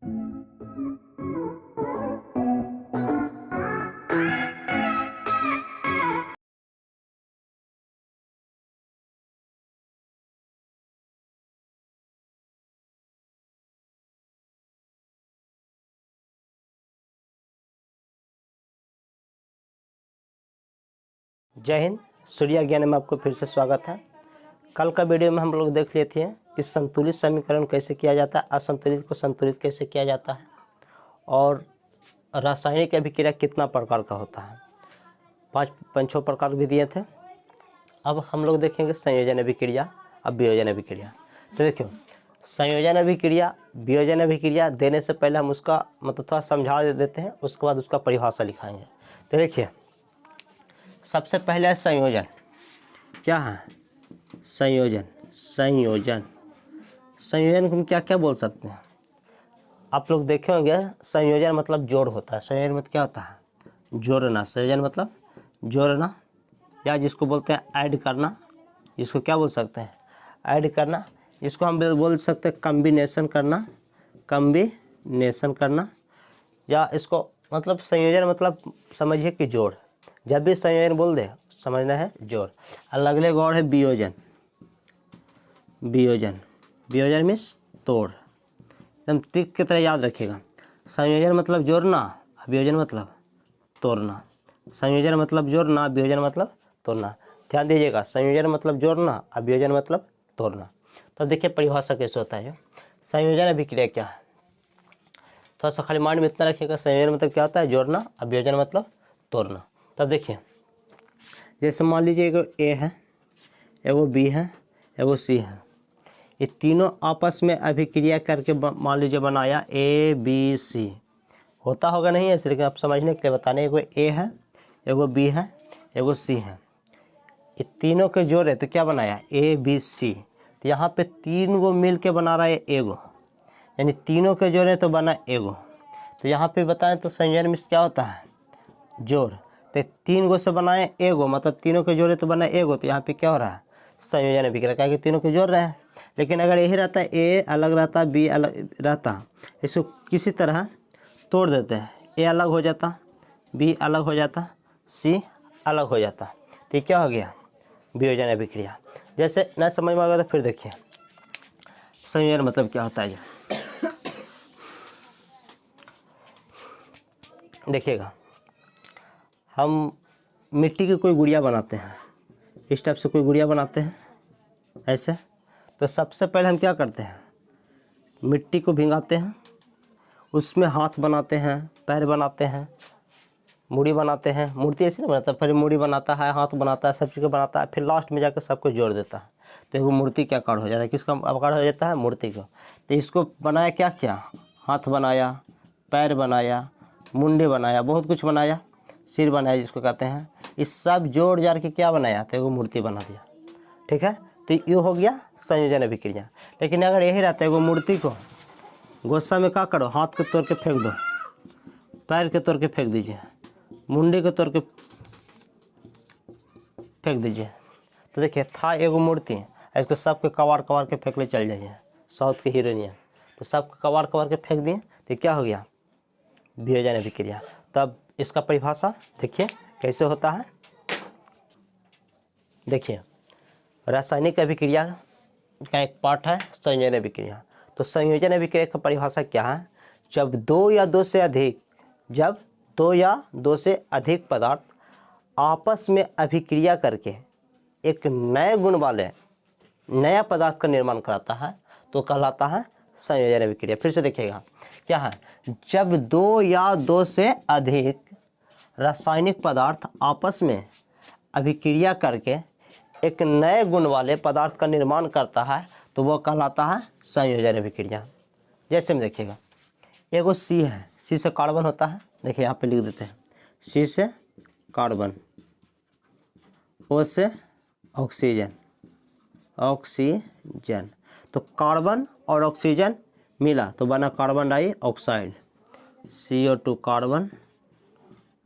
जय हिंद। सूर्य ज्ञान में आपको फिर से स्वागत है। कल का वीडियो में हम लोग देख लिए थे कि संतुलित समीकरण कैसे किया जाता है, असंतुलित को संतुलित कैसे किया जाता है और रासायनिक अभिक्रिया कितना प्रकार का होता है। पाँच छः प्रकार भी दिए थे। अब हम लोग देखेंगे संयोजन अभिक्रिया अब वियोजन अभिक्रिया। तो देखियो, संयोजन अभिक्रिया वियोजन अभिक्रिया देने से पहले हम उसका मतलब थोड़ा समझा देते हैं, उसके बाद उसका परिभाषा लिखाएंगे। तो देखिए, सबसे पहले संयोजन क्या है। संयोजन संयोजन संयोजन को हम क्या क्या बोल सकते हैं। आप लोग देखे होंगे, संयोजन मतलब जोड़ होता है। संयोजन मतलब क्या होता है? जोड़ना। संयोजन मतलब जोड़ना, या जिसको बोलते हैं ऐड करना। इसको क्या बोल सकते हैं? ऐड करना। इसको हम बोल सकते हैं कम्बिनेशन करना, कम्बिनेशन करना। या इसको मतलब संयोजन मतलब समझिए कि जोड़। जब भी संयोजन बोल दे समझना है जोड़। अगले गौड़ है वियोजन। वियोजन वियोजन मीन्स तोड़। एकदम ट्रिक की तरह याद रखिएगा। संयोजन मतलब जोड़ना, वियोजन मतलब तोड़ना। संयोजन मतलब जोड़ना, वियोजन मतलब तोड़ना। ध्यान दीजिएगा, संयोजन मतलब जोड़ना, वियोजन मतलब तोड़ना। तो देखिए परिभाषा कैसे होता है। संयोजन अभिक्रिया क्या है, थोड़ा सा खाली माइंड में इतना रखिएगा। संयोजन मतलब क्या होता है? जोड़ना। वियोजन मतलब तोड़ना। तब देखिए, जैसे मान लीजिए एगो ए है, एगो बी है, एगो सी है। ये तीनों आपस में अभिक्रिया करके मान लीजिए बनाया ए बी सी। होता होगा नहीं ऐसे, लेकिन आप समझने के लिए बताने। एगो ए है, एगो बी है, एगो सी है। ये तीनों के जोड़े तो क्या बनाया? A b c. तो यहाँ पे तीन गो मिल के बना रहा है एगो, यानी तीनों के जोड़े तो बना एगो। तो यहाँ पे बताएं तो संयोजन में क्या होता है? जोड़। तो तीन गो से बनाए एगो, मतलब तीनों के जोड़े तो बना एगो। तो यहाँ पे क्या हो रहा है? संयोजन अभिक्रिया, क्या कि तीनों के जोड़ रहे हैं। लेकिन अगर यही रहता है ए अलग रहता, बी अलग रहता, इसको किसी तरह तोड़ देते हैं। ए अलग हो जाता, बी अलग हो जाता, सी अलग हो जाता। तो ये क्या हो गया? वियोजन अभिक्रिया। जैसे न समझ में आ गया तो फिर देखिए संयोजन मतलब क्या होता है। देखिएगा, हम मिट्टी की कोई गुड़िया बनाते हैं, इस टाइप से कोई गुड़िया बनाते हैं ऐसे। तो सबसे पहले हम क्या करते हैं? मिट्टी को भिंगाते हैं, उसमें हाथ बनाते हैं, पैर बनाते हैं, मूड़ी बनाते हैं। मूर्ति ऐसी नहीं बनाता, फिर मूड़ी बनाता है, हाथ बनाता है, सब चीज़ बनाता है, फिर लास्ट में जाकर सबको जोड़ देता है। तो वो मूर्ति क्या आकार हो जाता है? किसका आकार हो जाता है? मूर्ति का। तो इसको बनाया क्या क्या? हाथ बनाया, पैर बनाया, मुंडी बनाया, बहुत कुछ बनाया, सिर बनाया जिसको कहते हैं। इस सब जोड़ जाड़ के क्या बनाया? तो वो मूर्ति बना दिया। ठीक है, तो ये हो गया संयोजन अभिक्रिया। लेकिन अगर यही रहता है वो मूर्ति को गुस्सा में क्या करो? हाथ के तोड़ के फेंक दो, पैर के तोड़ के फेंक दीजिए, मुंडी के तोड़ के फेंक दीजिए। तो देखिए, था एगो मूर्ति, इसको सबके कवार कवार के फेंक ले चल जाइए। साउथ के हीरोइन तो सबको कवार कवार के फेंक दिए। तो क्या हो गया? वियोजन अभिक्रिया। तब इसका परिभाषा देखिए कैसे होता है। देखिए, रासायनिक अभिक्रिया का एक पार्ट है संयोजन अभिक्रिया। तो संयोजन अभिक्रिया की परिभाषा क्या है? जब दो या दो से अधिक पदार्थ आपस में अभिक्रिया करके एक नए गुण वाले नया पदार्थ का निर्माण कराता है तो कहलाता है संयोजन अभिक्रिया। फिर से देखिएगा, क्या है? जब दो या दो से अधिक रासायनिक पदार्थ आपस में अभिक्रिया करके एक नए गुण वाले पदार्थ का निर्माण करता है तो वो कहलाता है संयोजन अभिक्रिया। जैसे में देखिएगा, एगो सी है, सी से कार्बन होता है। देखिए यहाँ पे लिख देते हैं, सी से कार्बन, ओ से ऑक्सीजन, ऑक्सीजन। तो कार्बन और ऑक्सीजन मिला तो बना carbon dioxide, CO2 carbon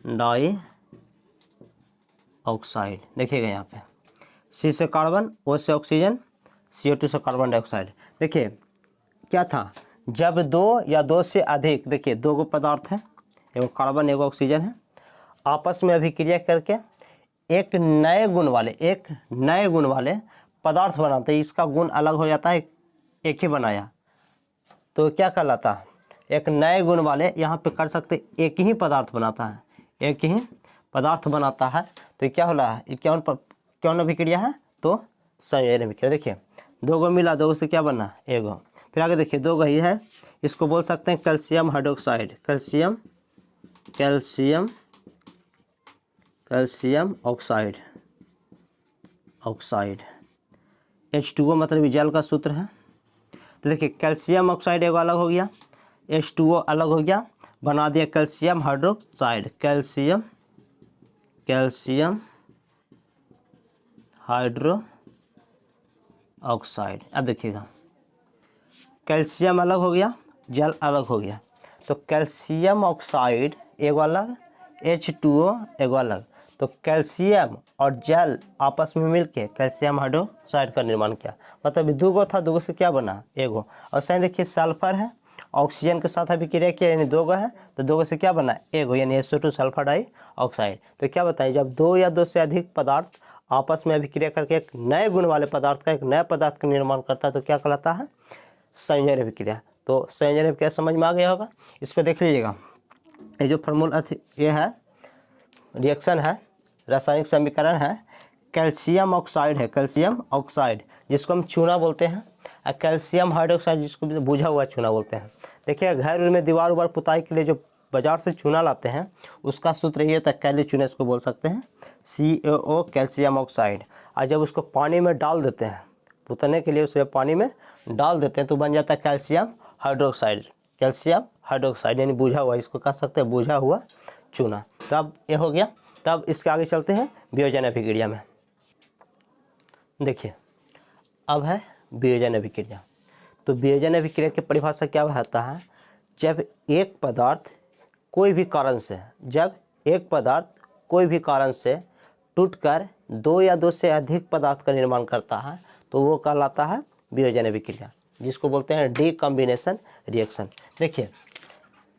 dioxide. देखिएगा यहाँ पे सी से कार्बन, ओ से ऑक्सीजन, CO2 से कार्बन डाइऑक्साइड। देखिए क्या था? जब दो या दो से अधिक, देखिए दो गो पदार्थ हैं, एगो कार्बन एगो ऑक्सीजन है, आपस में अभिक्रिया करके एक नए गुण वाले पदार्थ बनाते हैं। इसका गुण अलग हो जाता है, एक ही बनाया तो क्या कहलाता है, एक नए गुण वाले, यहाँ पे कर सकते एक ही पदार्थ बनाता है, एक ही पदार्थ बनाता है। तो क्या हो रहा है, कौन अभिक्रिया है, तो संयोजन अभिक्रिया। देखिए दो गो मिला, दो गो से क्या बना, एगो। फिर आगे देखिए दो गो ही है, इसको बोल सकते हैं calcium hydroxide, calcium oxide H2O मतलब जल का सूत्र है। तो देखिए कैल्शियम ऑक्साइड एगो अलग हो गया, H2O अलग हो गया, बना दिया calcium hydroxide, calcium hydro oxide. अब देखिएगा कैल्शियम अलग हो गया, जल अलग हो गया, तो कैल्शियम ऑक्साइड एगो अलग, H2O एगो अलग। तो कैल्शियम और जल आपस में मिलके कैल्शियम हाइड्रोक्साइड का निर्माण किया, मतलब दो गो था, दो गो से क्या बना, एगो। और साइन देखिए सल्फर है, ऑक्सीजन के साथ अभिक्रिया किया, यानी दो गो है, तो दो गो से क्या बना, एगो, यानी SO2 सल्फर डाइऑक्साइड। तो क्या बताएं, जब दो या दो से अधिक पदार्थ आपस में अभिक्रिया करके एक नए गुण वाले पदार्थ का, एक नए पदार्थ का निर्माण करता है, तो क्या कहलाता है, संयोजन अभिक्रिया। तो संयोजन अभिक्रिया समझ में आ गया होगा। इसको देख लीजिएगा, ये जो फॉर्मूला ये है, रिएक्शन है, रासायनिक समीकरण है, कैल्शियम ऑक्साइड है, कैल्शियम ऑक्साइड जिसको हम चूना बोलते हैं, और कैल्शियम हाइड्रोक्साइड जिसको भी बुझा हुआ चूना बोलते हैं। देखिए घर में दीवार उवार पुताई के लिए जो बाजार से चूना लाते हैं, उसका सूत्र ये होता है, कैली चूना इसको बोल सकते हैं, CaO कैल्शियम ऑक्साइड। और जब उसको पानी में डाल देते हैं, पुतने के लिए उसे पानी में डाल देते हैं, तो बन जाता है कैल्शियम हाइड्रोक्साइड, यानी बुझा हुआ, इसको कह सकते हैं बुझा हुआ चूना। तो अब ये हो गया। तब इसके आगे चलते हैं वियोजन अभिक्रिया में। देखिए अब है वियोजन अभिक्रिया। तो वियोजन अभिक्रिया की परिभाषा क्या होता है, जब एक पदार्थ कोई भी कारण से टूटकर दो या दो से अधिक पदार्थ का निर्माण करता है, तो वो कहलाता है वियोजन अभिक्रिया, जिसको बोलते हैं डीकॉम्बिनेशन रिएक्शन। देखिए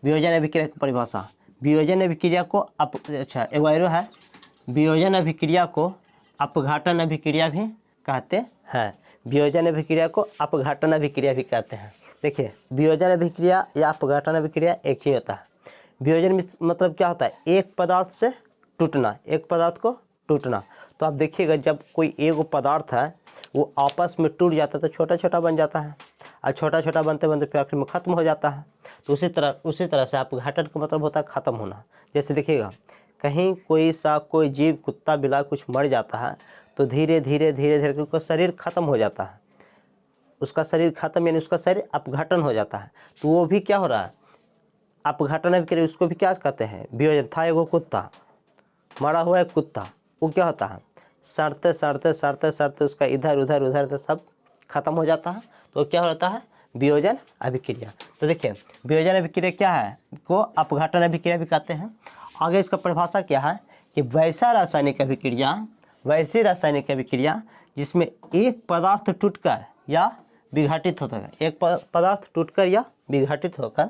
वियोजन अभिक्रिया की परिभाषा, वियोजन अभिक्रिया को एगो एरो है, वियोजन अभिक्रिया को अपघटन अभिक्रिया भी कहते हैं, वियोजन अभिक्रिया को अपघटन अभिक्रिया भी कहते हैं। देखिए वियोजन अभिक्रिया या अपघटन अभिक्रिया एक ही होता है। वियोजन मतलब क्या होता है, एक पदार्थ से टूटना, एक पदार्थ को टूटना। तो आप देखिएगा जब कोई एक पदार्थ है वो आपस में टूट जाता है तो छोटा छोटा बन जाता है, और छोटा छोटा बनते बनते फिर आखिर में ख़त्म हो जाता है। तो उसी तरह से अपघटन का मतलब होता है ख़त्म होना। जैसे देखिएगा कहीं कोई जीव, कुत्ता बिल्ला कुछ मर जाता है, तो धीरे धीरे उसका शरीर खत्म हो जाता है, उसका शरीर खत्म यानी उसका शरीर अपघटन हो जाता है। तो वो भी क्या हो रहा है, अपघटन अभिक्रिया, उसको भी क्या कहते हैं, वियोजन। था एगो कुत्ता, मरा हुआ एक कुत्ता, वो क्या होता है, सड़ते उसका इधर उधर सब खत्म हो जाता है, तो क्या होता है, वियोजन अभिक्रिया। तो देखिए वियोजन अभिक्रिया क्या है, को अपघटन अभिक्रिया भी कहते हैं। आगे इसका परिभाषा क्या है कि वैसी रासायनिक अभिक्रिया जिसमें एक पदार्थ टूटकर या विघटित होता है, एक पदार्थ टूटकर या विघटित होकर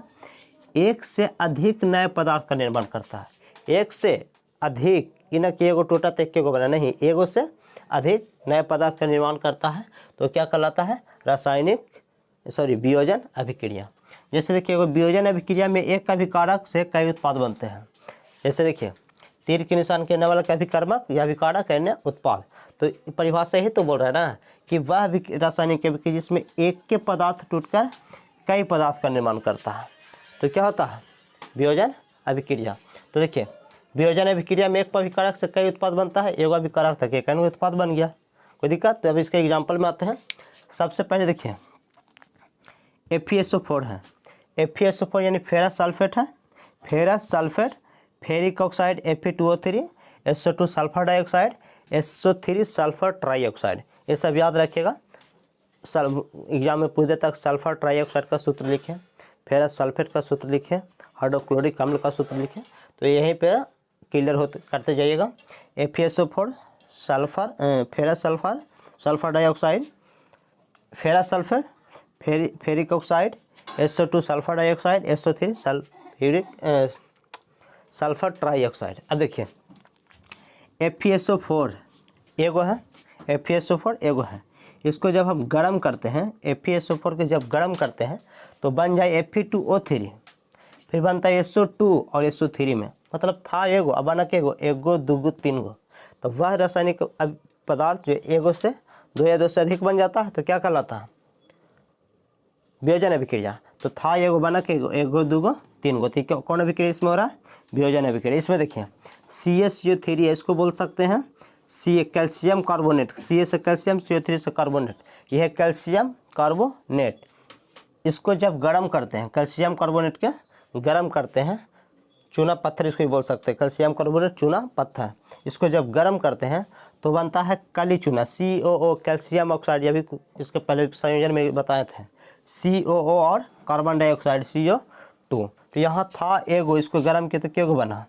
एक से अधिक नए पदार्थ का निर्माण करता है। एक से अधिक, कि न कि एगो टूटा तो एक बना, नहीं, एगो से अधिक नए पदार्थ का निर्माण करता है, तो क्या कहलाता है, वियोजन अभिक्रिया। जैसे देखिए वियोजन अभिक्रिया में एक अभिकारक से कई उत्पाद बनते हैं। जैसे देखिए तीर के निशान के न वाला का अभिकर्मक या अभिकारक अन्य उत्पाद। तो परिभाषा ही तो बोल रहा है ना कि वह रासायनिक अभिक्रिया जिसमें एक के पदार्थ टूटकर कई पदार्थ का निर्माण करता है, तो क्या होता है, वियोजन अभिक्रिया। तो देखिए वियोजन अभिक्रिया में एक अभिकारक से कई उत्पाद बनता है, एक अभिकारक था कि कई उत्पाद बन गया, कोई दिक्कत। तो अब इसके एग्जाम्पल में आते हैं। सबसे पहले देखिए FeSO4 है, FeSO4 यानी फेरस सल्फेट है, ferrous sulphate, ferric oxide Fe2O3, SO2 sulphur dioxide, SO3 sulphur trioxide. ये सब याद रखिएगा, एग्जाम में पूछ देता सल्फर ट्राइऑक्साइड का सूत्र लिखें, फेरस सल्फेट का सूत्र लिखें, हाइड्रोक्लोरिक अम्ल का सूत्र लिखें, तो यहीं पे क्लियर करते जाइएगा। FeSO4 sulphur, ferrous sulphur, sulphur dioxide, ferrous sulphur, ferric oxide, SO2 sulphur dioxide, SO3 sulphur trioxide. अब देखिए FeSO4 एगो है, FeSO4 एगो है। इसको जब हम गर्म करते हैं, FeSO4 को जब गर्म करते हैं तो बन जाए Fe2O3, फिर बनता है SO2 और SO3 में, मतलब था एगो अब बना के एगो दूगो तीन गो। तो वह रासायनिक पदार्थ जो एगो से दो या दो से अधिक बन जाता है तो क्या कहलाता है? वियोजन अभिक्रिया। तो था एगो बना के एगो दूगो तीन गो, ठीक है। कौन अभिक्रिया इसमें हो रहा है? वियोजन अभिक्रिया। इसमें देखिए CaCO3 इसको बोल सकते हैं कैल्शियम कार्बोनेट, Ca से कैल्शियम, CO3 से कार्बोनेट, यह है कैल्शियम कार्बोनेट। इसको जब गर्म करते हैं, कैल्शियम कार्बोनेट के गर्म करते हैं, चूना पत्थर इसको भी बोल सकते हैं, कैल्शियम कार्बोनेट चूना पत्थर। इसको जब गर्म करते हैं तो बनता है काली चूना, COO कैल्शियम ऑक्साइड। ये भी इसके पहले संयोजन में बताए थे, COO और कार्बन डाइऑक्साइड CO2। तो यहाँ था एगो, इसको गर्म किया तो क्या बना?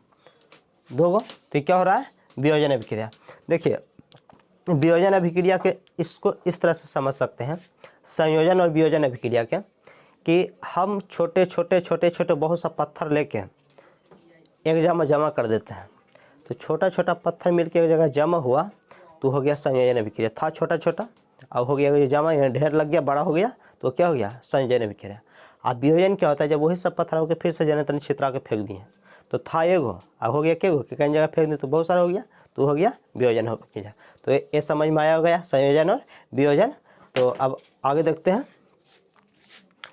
दो गो। तो क्या हो रहा है? वियोजन अभिक्रिया। देखिए वियोजन अभिक्रिया के इसको इस तरह से समझ सकते हैं, संयोजन और वियोजन अभिक्रिया के, कि हम छोटे छोटे बहुत सा पत्थर लेके एक जमा कर देते हैं। तो छोटा छोटा पत्थर मिलके एक जगह जमा हुआ तो हो गया संयोजन अभिक्रिया। था छोटा छोटा, अब हो गया जमा, ढेर लग गया, बड़ा हो गया, तो क्या हो गया? संयोजन अभिक्रिया। अब वियोजन क्या होता है? जब वही सब पत्थर होकर फिर से जने तने छितरा के फेंक दिए, तो था एगो, अब हो गया के गो, कई जगह फेंक दिए तो बहुत सारा हो गया, तो हो गया वियोजन अभिक्रिया। तो ये समझ में आया हो गया संयोजन और वियोजन। तो अब आगे देखते हैं।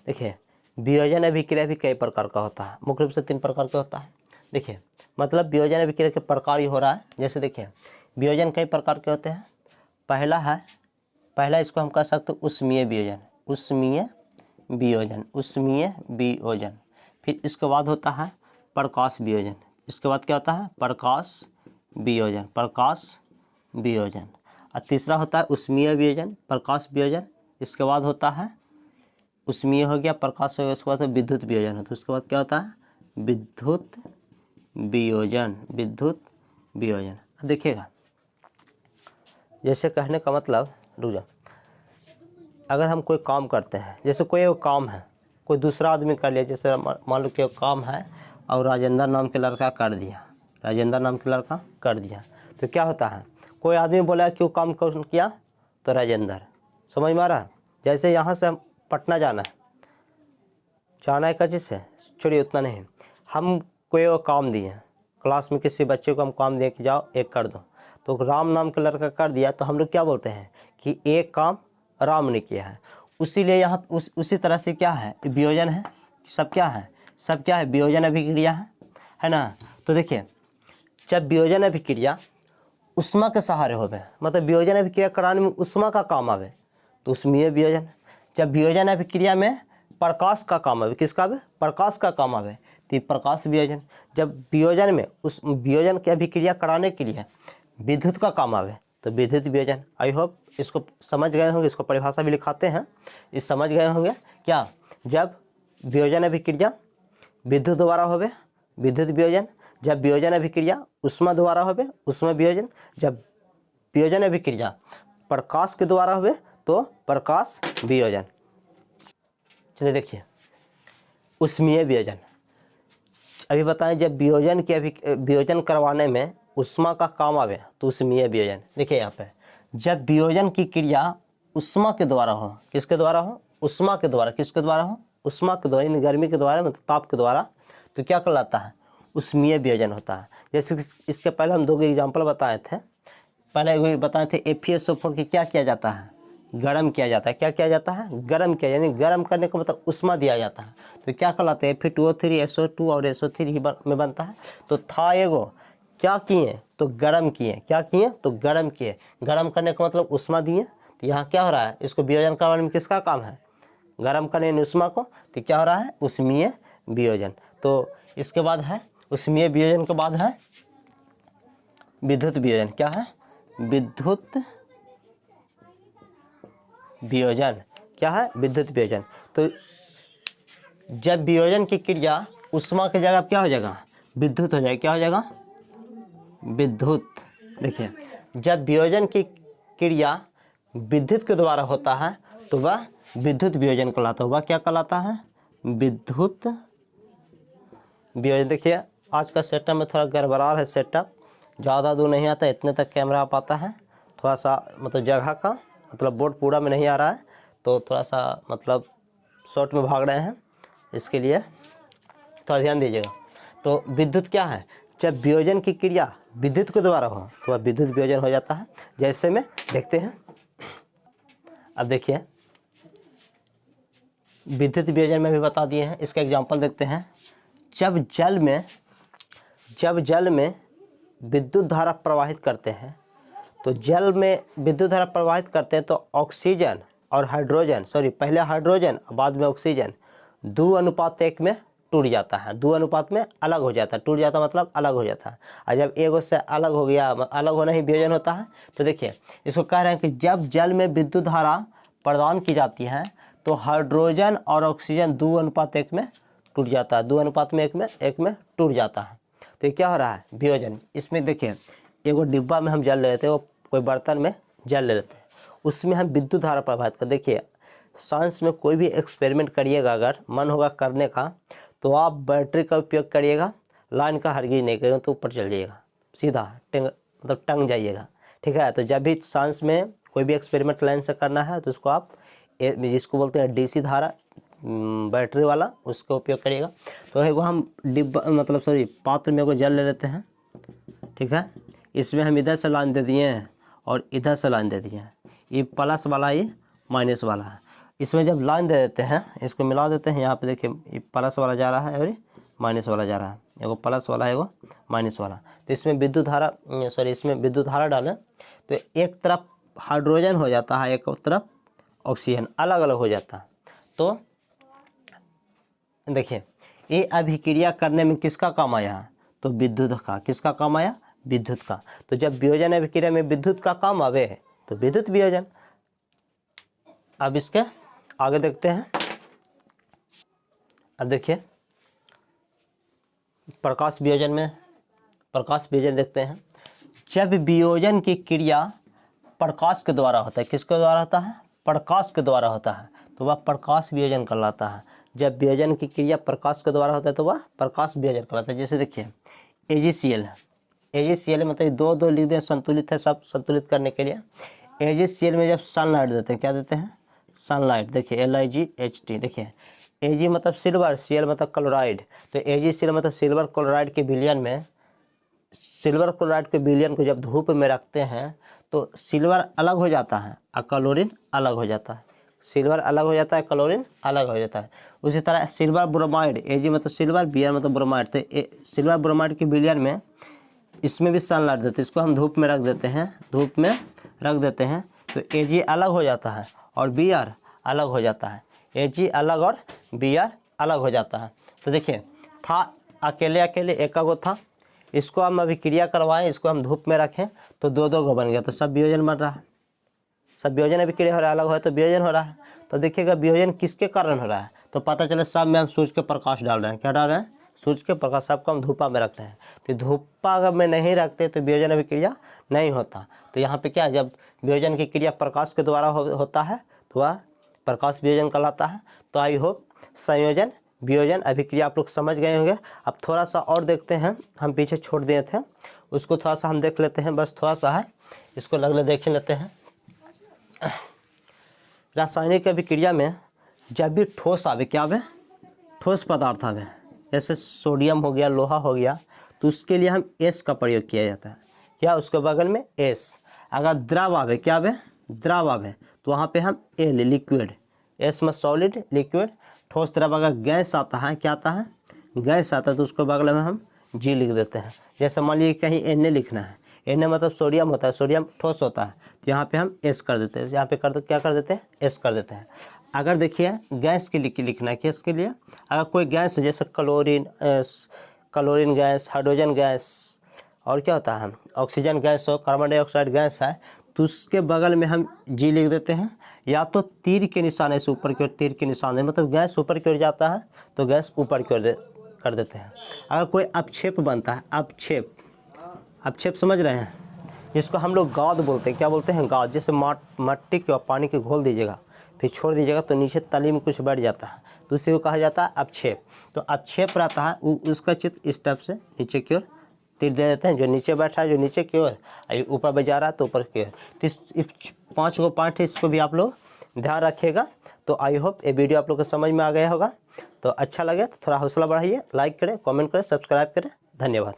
देखिए वियोजन अभिक्रिया भी कई प्रकार का होता है, मुख्य रूप से 3 प्रकार का होता है। देखिए मतलब वियोजन अभिक्रिया के प्रकार ही हो रहा है। जैसे देखिए वियोजन कई प्रकार के होते हैं। पहला इसको हम कह सकते हैं उष्मीय वियोजन, उष्मीय वियोजन। फिर इसके बाद होता है प्रकाश वियोजन। इसके बाद क्या होता है? प्रकाश वियोजन। और तीसरा होता है उष्मीय वियोजन, प्रकाश वियोजन। इसके बाद होता है उष्मीय हो गया, प्रकाश हो गया, उसके बाद विद्युत वियोजन होता है। उसके बाद क्या होता है? विद्युत वियोजन। देखिएगा जैसे कहने का मतलब, रुक जाओ, अगर हम कोई काम करते हैं, जैसे कोई एक काम है, कोई दूसरा आदमी कर लिया, जैसे मान लो कि एक काम है और राजेंद्र नाम के लड़का कर दिया, तो क्या होता है? कोई आदमी बोला क्यों काम कौन किया? तो राजेंद्र। समझ में आ रहा है? जैसे यहाँ से हम पटना जाना है कच्ची से, छोड़िए उतना नहीं, हम कोई वो काम दिए, क्लास में किसी बच्चे को हम काम दिए कि जाओ एक कर दो, तो राम नाम का लड़का कर दिया, तो हम लोग क्या बोलते हैं कि एक काम राम ने किया है। उसीलिए यहाँ उसी तरह से क्या है? वियोजन है। सब क्या है? वियोजन अभिक्रिया है ना। तो देखिए जब वियोजन अभिक्रिया उष्मा के सहारे होवे, मतलब वियोजन अभिक्रिया कराने में उष्मा का काम आवे, तो उष्मीय वियोजन। जब वियोजन अभिक्रिया में प्रकाश का काम आवे, किसका आवे? प्रकाश का काम आवे, तो प्रकाश वियोजन। जब वियोजन में उस वियोजन की अभिक्रिया कराने के लिए विद्युत का काम आवे, तो विद्युत वियोजन। आई होप इसको समझ गए होंगे। इसको परिभाषा भी लिखाते हैं, इस समझ गए होंगे क्या? जब वियोजन अभिक्रिया विद्युत द्वारा होवे, विद्युत वियोजन। जब वियोजन अभिक्रिया उष्मा द्वारा होवे, उष्मा वियोजन। जब वियोजन अभिक्रिया प्रकाश के द्वारा होवे, तो प्रकाश वियोजन। चलिए देखिए उष्मीय वियोजन। अभी बताएं, जब वियोजन करवाने में उष्मा का काम आवे तो उष्मीय वियोजन। देखिए यहाँ पे जब वियोजन की क्रिया उष्मा के द्वारा हो, किसके द्वारा हो? उष्मा के द्वारा। किसके द्वारा हो? उष्मा के द्वारा, यानी गर्मी के द्वारा, मतलब ताप के द्वारा, तो क्या कहलाता है? उष्मीय वियोजन होता है। जैसे इसके पहले हम 2 एग्जाम्पल बताए थे। पहले बताए थे FeSO4 की क्या किया जाता है? गर्म किया जाता है। क्या किया जाता है? गर्म किया, यानी गर्म करने का मतलब उष्मा दिया जाता है, तो क्या कहलाते हैं? Fe2O3 SO2 और SO3 में बनता है। तो था एगो, क्या किए? तो गर्म किए। क्या किए? तो गर्म किए। गर्म करने का मतलब उष्मा दिए। तो यहाँ क्या हो रहा है? इसको वियोजन करवाने में किसका काम है? गर्म करने में उष्मा को। तो क्या हो रहा है? उष्मीय वियोजन। तो इसके बाद है उष्मीय वियोजन के बाद है विद्युत वियोजन। क्या है? विद्युत वियोजन। क्या है? विद्युत वियोजन। तो जब वियोजन की क्रिया उष्मा की जगह क्या हो जाएगा? विद्युत हो जाएगा। क्या हो जाएगा? विद्युत। देखिए जब वियोजन की क्रिया विद्युत के द्वारा होता है तो वह विद्युत वियोजन कहलाता है। वह क्या कहलाता है? विद्युत वियोजन। देखिए आज का सेटअप में थोड़ा गड़बड़ा है सेटअप, ज़्यादा दूर नहीं आता, इतने तक कैमरा आ पाता है, थोड़ा सा मतलब जगह का मतलब बोर्ड पूरा में नहीं आ रहा है, तो थोड़ा सा मतलब शॉर्ट में भाग रहे हैं, इसके लिए थोड़ा ध्यान दीजिएगा। तो विद्युत क्या है, जब वियोजन की क्रिया विद्युत के द्वारा हो तो वह विद्युत वियोजन हो जाता है। जैसे में देखते हैं, अब देखिए विद्युत वियोजन में भी बता दिए हैं, इसका एग्जांपल देखते हैं। जब जल में विद्युत धारा प्रवाहित करते हैं, तो जल में विद्युत धारा प्रवाहित करते हैं तो ऑक्सीजन और हाइड्रोजन, पहले हाइड्रोजन बाद में ऑक्सीजन 2:1 में टूट जाता है, 2 में अलग हो जाता है। टूट जाता मतलब अलग हो जाता है, और जब एक से अलग हो गया, अलग होना ही वियोजन होता है। तो देखिए इसको कह रहे हैं कि जब जल में विद्युत धारा प्रदान की जाती है तो हाइड्रोजन और ऑक्सीजन 2:1 में टूट जाता है, 2:1 में टूट जाता है। तो ये क्या हो रहा है, वियोजन। इसमें देखिए एगो डिब्बा में हम जल ले लेते हैं, वो कोई बर्तन में जल ले लेते हैं, उसमें हम विद्युत धारा प्रवाहित कर। देखिए साइंस में कोई भी एक्सपेरिमेंट करिएगा, अगर मन होगा करने का तो आप बैटरी का उपयोग करिएगा, लाइन का हरगिज नहीं करिएगा, तो ऊपर चल जाइएगा, सीधा मतलब टंग जाइएगा, ठीक है। तो जब भी साइंस में कोई भी एक्सपेरिमेंट लाइन से करना है तो उसको आप जिसको बोलते हैं डीसी धारा बैटरी वाला, उसका उपयोग करिएगा। तो एगो हम डिब्बा मतलब पात्र में एगो जल ले लेते हैं, ठीक है। इसमें हम इधर से लाइन दे दिए हैं और इधर से लाइन दे दिए हैं, ये प्लस वाला ये माइनस वाला है। इसमें जब लाइन दे देते हैं, इसको मिला देते हैं, यहाँ पे देखिए ये प्लस वाला जा रहा है और माइनस वाला जा रहा है, एगो प्लस वाला है एगो माइनस वाला। तो इसमें विद्युत धारा इसमें विद्युत धारा डालें तो एक तरफ हाइड्रोजन हो जाता है, एक तरफ ऑक्सीजन, अलग अलग हो जाता है। तो देखिए ये अभिक्रिया करने में किसका काम आया, तो विद्युत का। किसका काम आया, विद्युत का। तो जब वियोजन अभिक्रिया में विद्युत का काम आवे तो विद्युत वियोजन। अब इसके आगे देखते हैं, अब देखिए प्रकाश वियोजन देखते हैं। जब वियोजन की क्रिया प्रकाश के द्वारा होता है, किसके द्वारा होता है, प्रकाश के द्वारा होता है, तो वह प्रकाश वियोजन कहलाता है। जब वियोजन की क्रिया प्रकाश के द्वारा होता है तो वह प्रकाश वियोजन कहलाता है। जैसे देखिए AgCl है, AgCl मतलब दो लिख दें, संतुलित है, सब संतुलित करने के लिए। AgCl में जब सनलाइट देते हैं, क्या देते हैं, सनलाइट। देखिए LiGHT, देखिए Ag मतलब सिल्वर, Cl मतलब क्लोराइड। तो AgCl मतलब सिल्वर क्लोराइड के विलयन में, सिल्वर क्लोराइड के विलयन को जब धूप में रखते हैं तो सिल्वर अलग हो जाता है और क्लोरीन अलग हो जाता है। सिल्वर अलग हो जाता है, क्लोरीन अलग हो जाता है। उसी तरह सिल्वर ब्रोमाइड, Ag मतलब सिल्वर, Br मतलब ब्रोमाइड। तो सिल्वर ब्रोमाइड के विलयन में इसमें भी सनलाइट देते हैं, इसको हम धूप में रख देते हैं, धूप में रख देते हैं तो Ag अलग हो जाता है और Br अलग हो जाता है, Ag अलग और Br अलग हो जाता है। तो देखिए था अकेले एक गो था, इसको हम अभिक्रिया करवाएं, इसको हम धूप में रखें तो दो गो बन गया, तो सब वियोजन बन रहा है। सब वियोजन अभिक्रिया हो रहा है, अलग हो तो वियोजन हो रहा है। तो देखिएगा वियोजन किसके कारण हो रहा है, तो पता चले सब में हम सूर्य के प्रकाश डाल रहे हैं। क्या डाल रहे हैं, सूर्य के प्रकाश। सबको हम धूपा में रख रहे हैं, तो धूपा अगर में नहीं रखते तो वियोजन अभिक्रिया नहीं होता। तो यहाँ पे क्या, जब वियोजन की क्रिया प्रकाश के द्वारा होता है तो वह प्रकाश वियोजन कहलाता है। तो आई होप संयोजन वियोजन अभिक्रिया आप लोग समझ गए होंगे। अब थोड़ा सा और देखते हैं, हम पीछे छोड़ दिए थे उसको, थोड़ा सा हम देख लेते हैं, बस थोड़ा सा है, इसको देख लेते हैं। रासायनिक अभिक्रिया में जब भी ठोस आवे, क्या आवे, ठोस पदार्थ आवे, जैसे सोडियम हो गया, लोहा हो गया, तो उसके लिए हम S का प्रयोग किया जाता है। क्या, उसके बगल में S। अगर द्रव आवे, क्या आवे, द्रव आवे, तो वहाँ पे हम L लिक्विड, S में सॉलिड, लिक्विड। ठोस द्रव अगर गैस आता है, क्या आता है, गैस आता है, तो उसके बगल में हम G लिख देते हैं। जैसे मान लीजिए कहीं Na लिखना है, Na मतलब सोडियम होता है, सोडियम ठोस होता है, तो यहाँ पे हम S कर देते हैं। यहाँ पे क्या कर देते हैं, S कर देते हैं। अगर देखिए गैस के लिए लिखना है, किसके लिए, अगर कोई गैस जैसे क्लोरीन गैस, हाइड्रोजन गैस, और क्या होता है, ऑक्सीजन गैस हो, कार्बन डाइऑक्साइड गैस है, तो उसके बगल में हम G लिख देते हैं। या तो तीर के निशान ऐसे ऊपर की ओर, तीर के निशान है, मतलब गैस ऊपर की ओर जाता है तो गैस ऊपर की ओर कर देते हैं। अगर कोई अपक्षेप बनता है, अपक्षेप समझ रहे हैं, जिसको हम लोग गाद बोलते हैं, क्या बोलते हैं, गाद। जैसे मट्टी के और पानी के घोल दीजिएगा, फिर छोड़ दीजिएगा तो नीचे तली में कुछ बैठ जाता है, तो उसी को कहा जाता है अपक्षेप। तो अपक्षेप रहता है उसका चित्र इस टाइप से नीचे की ओर तीर दे देते हैं, जो नीचे बैठा है जो नीचे की ओर, ऊपर बजा रहा है तो ऊपर की ओर। तो इस 5 गो पार्ट है, इसको भी आप लोग ध्यान रखिएगा। तो आई होप ये वीडियो आप लोग को समझ में आ गया होगा। तो अच्छा लगे तो थोड़ा हौसला बढ़ाइए, लाइक करें, कमेंट करें, सब्सक्राइब करें। धन्यवाद।